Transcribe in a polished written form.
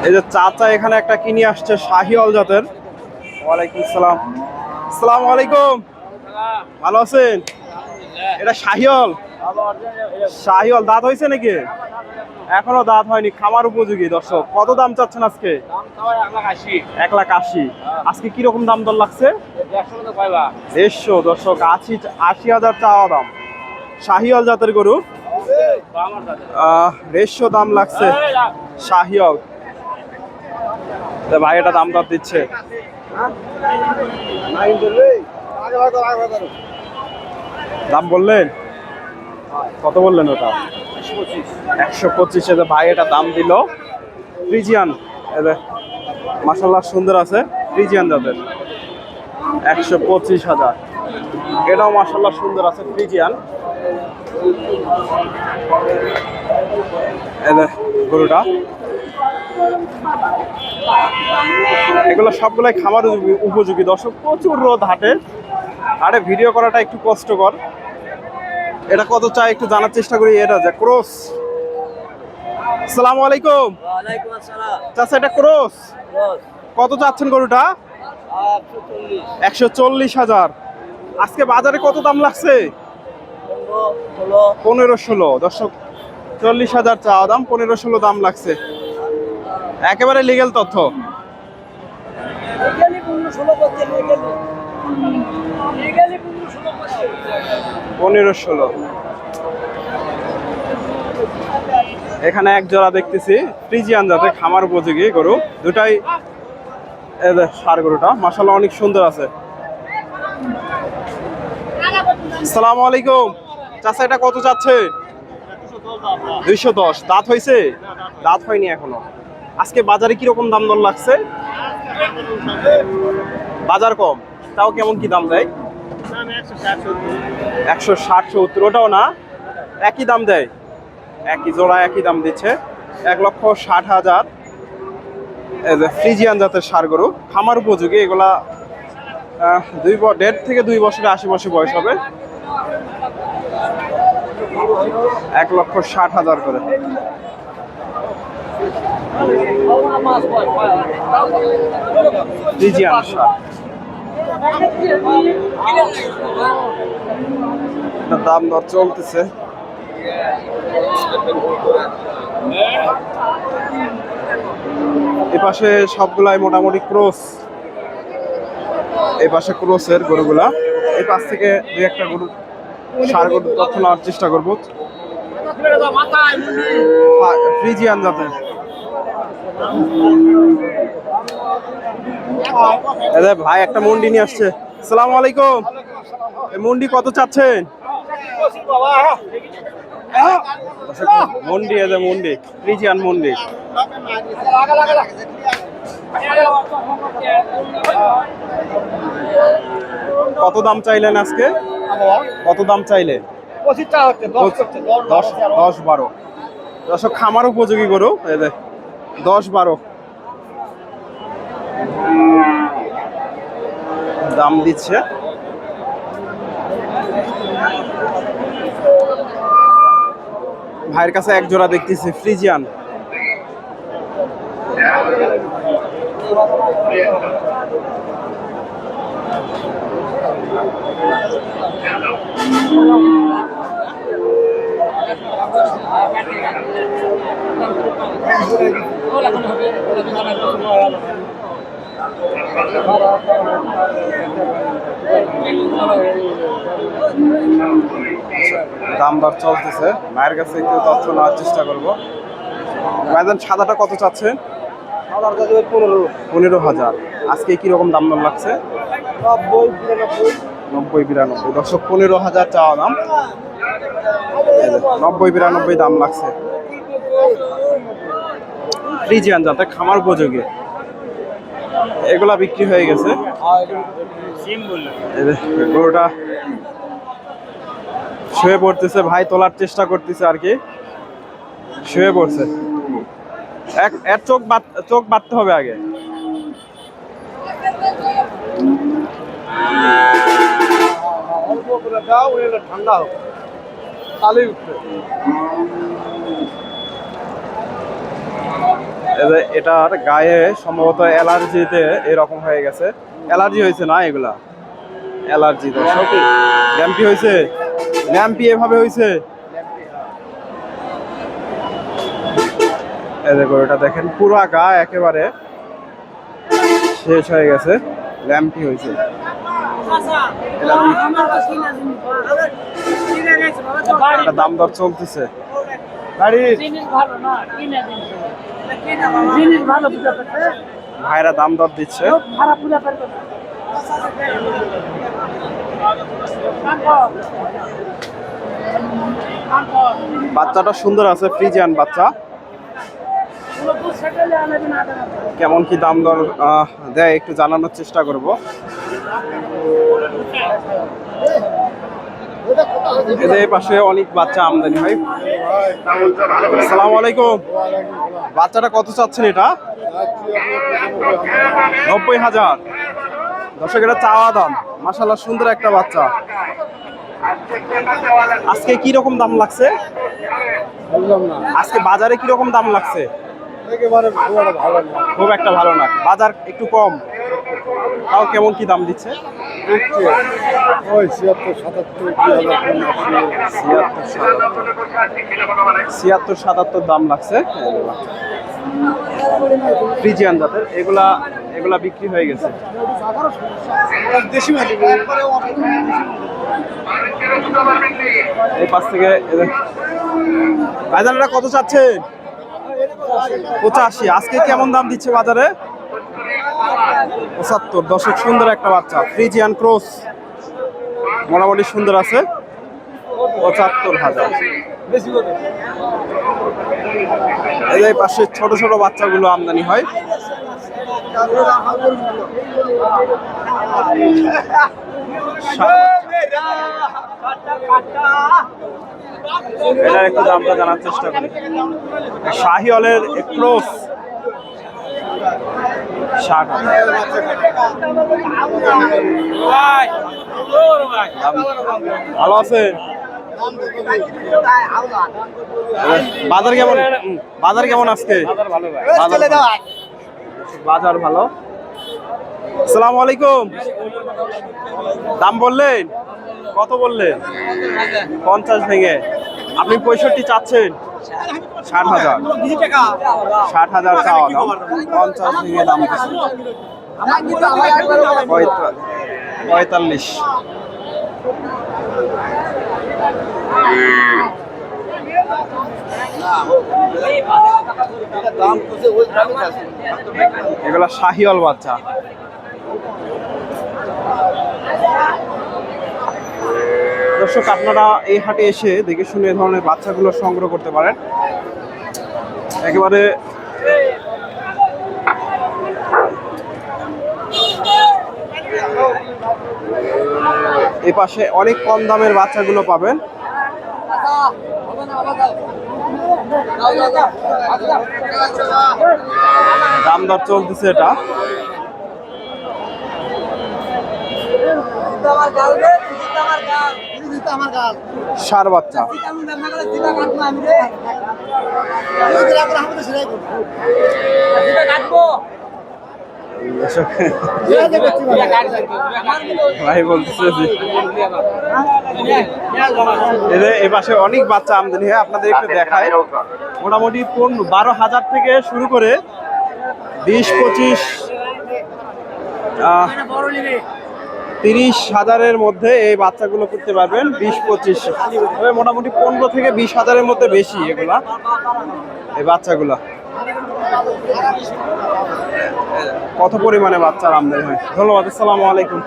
এই যে চাচা এখানে একটা কিনে আসছে শাহিওয়াল জাতের। ওয়ালাইকুম আসসালাম। আসসালামু আলাইকুম। ভালো আছেন? এটা শাহিওয়াল। শাহিওয়াল দাঁত হয়েছে নাকি? এখনো দাঁত হয়নি, খামার উপযোগী। দর্শক কত দাম চাচ্ছেন আজকে? 1,80,000। আজকে কিরকম দাম দর লাগছে? 150। দর্শক 80,000 চাওয়া দাম। শাহিওয়াল জাতের গরু, 150 দাম লাগছে শাহিওয়াল। ভাই এটা দাম দর দিচ্ছে। দাম বললেন কত? বললেন ওটা 125। ভাই এটা দাম দিল। ফ্রিজিয়ান, মাশাআল্লাহ সুন্দর আছে, ফ্রিজিয়ান জাতের। 125,000। এটাও মাশাআল্লাহ সুন্দর আছে, ফ্রিজিয়ান। গরুটা, এগুলো সবগুলাই খামার উপযোগী। দর্শক প্রচুর রোদ হাটে, আরে ভিডিও করাটা একটু কষ্টকর। এটা কত চাই একটু জানার চেষ্টা করি। এটা যে ক্রস। আসসালামু আলাইকুম। ওয়ালাইকুম আসসালাম। চাচা এটা ক্রস, কত চাচ্ছেন গরুটা? 140,000। আজকে বাজারে কত দাম লাগছে? 15-16। দর্শক 40,000 চাওয়া দাম, 15-16 দাম লাগছে। একেবারে লিগেল তথ্য। 15-16। এখানে এক জোড়া দেখতেছি ফ্রিজিয়ান জাতের, খামার উপযোগী গরু দুটাই। ষাঁড় গরুটা মাশাআল্লাহ অনেক সুন্দর আছে। আসসালামু আলাইকুম। চাচা এটা কত চাচ্ছে? 210। দাঁত হয়েছে? দাঁত হয়নি এখনো। আজকে বাজারে কিরকম দাম দর লাগছে? বাজার কম, তাও কেমন কি দাম দেয়? 160-170। ওটাও না, একই দাম দেয়, একই জোড়া একই দাম দিচ্ছে। 1,60,000। ফ্রিজিয়ান জাতের ষাঁড় গরু, খামার উপযোগী। এগুলা 1.5 থেকে 2 বছরে 80 বছর বয়স হবে। 1,60,000 করে। ফ্রিজিয়ান ষাঁড়, দাম দর চলতেছে। এপাশে সবগুলাই মোটামুটি ক্রস। এই পাশে ক্রসের গরুগুলা। এই পাশ থেকে দুই একটা গরু, ষাঁড় গরু তথ্য নেওয়ার চেষ্টা করবো। ফ্রিজিয়ান জাতের। ভাই একটা মন্ডি নিয়ে আসছে। আসসালামু আলাইকুম। এই মন্ডি কত চাচ্ছেন? মন্ডি, মন্ডি, ফ্রিজিয়ান মন্ডি। কত দাম চাইলেন আজকে? কত দাম চাইলেন? 10-12। দর্শক খামার উপযোগী গরু, 10-12 দাম দিচ্ছে। ভাইয়ের কাছে এক জোড়া দেখতেছি ফ্রিজিয়ান। দাম দর চলতেছে, মায়ের কাছে একটু তথ্য নেওয়ার চেষ্টা করবো। ভাইজান সাদাটা কত চাচ্ছেন? 15,000। আজকে কিরকম দাম দর লাগছে? 90-92। দর্শক 15,000 চাওয়া দাম, 90-92 দাম লাগছে। ফ্রিজিয়ান যাতে খামার উপযোগী, এগুলা বিক্রি হয়ে গেছে। গরুটা শুয়ে পড়তেছে, ভাই তোলার চেষ্টা করতেছে আর কি, শুয়ে পড়ছে। এক চোখ বাঁধতে হবে আগে। ঠান্ডা হোক, তাহলেই উঠবে। এটার গায়ে সম্ভবত অ্যালার্জিতে এরকম হয়ে গেছে। অ্যালার্জি হয়েছে না এগুলা, অ্যালার্জি। দর্শক ল্যাম্পি হয়েছে, ল্যাম্পি এভাবে হয়েছে। এটা দেখেন পুরা গা একেবারে শেষ হয়ে গেছে, ল্যাম্পি হয়েছে। দাম দর চলতেছে। ভাইরা দাম দর দিচ্ছে। বাচ্চাটা সুন্দর আছে, ফ্রিজিয়ান বাচ্চা। কেমন কি দাম দর দেয় একটু জানানোর চেষ্টা করব। এদের পাশে অনেক বাচ্চা আমদানি হয়। আসসালামু আলাইকুম। বাচ্চাটা কত চাচ্ছেন এটা? 90,000। দর্শক এটা চাওয়া দাম। মাশাআল্লাহ সুন্দর একটা বাচ্চা। আজকে কি রকম দাম লাগছে? আজকে বাজারে কি রকম দাম লাগছে? খুব একটা ভালো না, বাজার একটু কম। তাও কেমন কি দাম দিচ্ছে? 76-77 দাম লাগছে। ফ্রিজিয়ান জাতের এগুলা বিক্রি হয়ে গেছে। এই পাশ থেকে বাজারটা কত চাচ্ছেন? 85। আজকে কেমন দাম দিচ্ছে বাজারে? 75। দর্শক সুন্দর একটা বাচ্চা, ফ্রিজিয়ান ক্রস, মোটামুটি সুন্দর আছে। 75,000। এই পাশে ছোট ছোট বাচ্চাগুলো আমদানি হয়। এটার একটু দামটা জানার চেষ্টা করি। শাহিওয়ালের ক্রস 60,000। ভালো আছে? বাজার কেমন? বাজার কেমন আজকে? বাজার ভালো। আসসালামু আলাইকুম। দাম বললেন কত? বললেন 50 ভেঙে। আপনি 65 চাচ্ছেন? 60,000। 60,000 চাওয়া দাম, 50 ভেঙে দাম দিচ্ছে। 45। এগুলা শাহিওয়াল বাচ্চা। দর্শক আপনারা এই হাটে এসে দেখে শুনে এই ধরনের বাচ্চাগুলো সংগ্রহ করতে পারেন। একেবারে এই পাশে অনেক কম দামের বাচ্চাগুলো পাবেন। দাম দর চলতেছে এটা। ষাঁড় বাচ্চা। ভাই বলতেছে এই পাশে অনেক বাচ্চা আমদানি হয়, আপনাদের একটু দেখায়। মোটামুটি 12,000 থেকে শুরু করে 20-25 30,000-এর মধ্যে এই বাচ্চাগুলো করতে পারবেন। 20-25 তবে মোটামুটি 15 থেকে 20,000-এর মধ্যে বেশি এগুলা, এই বাচ্চাগুলা। কত পরিমাণে বাচ্চার আমদানি হয়। ধন্যবাদ। আসসালামু আলাইকুম।